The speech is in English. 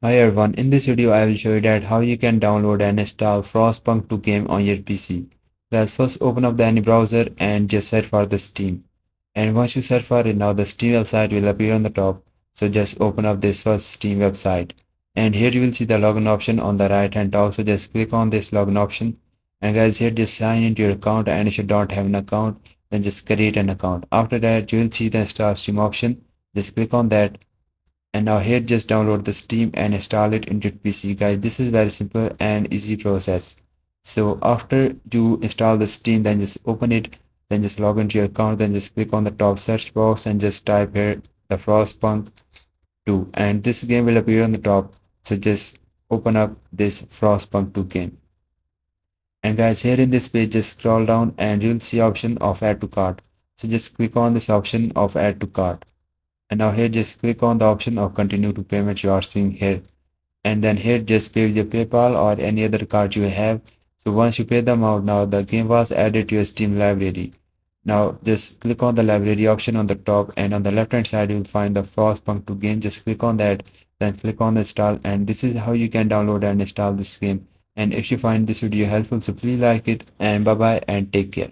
Hi everyone, in this video I will show you that how you can download and install Frostpunk 2 game on your PC. Let's first open up the any browser and just search for the Steam. And once you search for it, now the Steam website will appear on the top. So just open up this first Steam website. And here you will see the login option on the right hand top. So just click on this login option. And guys, here just sign into your account, and if you don't have an account, then just create an account. After that, you will see the install Steam option. Just click on that, and now here just download the Steam and install it into your PC. Guys, this is very simple and easy process. So after you install the Steam, then just open it, then just log into your account, then just click on the top search box and just type here the Frostpunk 2, and this game will appear on the top. So just open up this Frostpunk 2 game. And guys, here in this page just scroll down and you'll see option of add to cart. So just click on this option of add to cart. And now here just click on the option of continue to payment you are seeing here, and then here just pay with your PayPal or any other card you have. So once you pay them out, now the game was added to your Steam library. Now just click on the library option on the top, and on the left hand side you will find the Frostpunk 2 game. Just click on that, then click on install, and this is how you can download and install this game. And if you find this video helpful, so please like it, and bye bye and take care.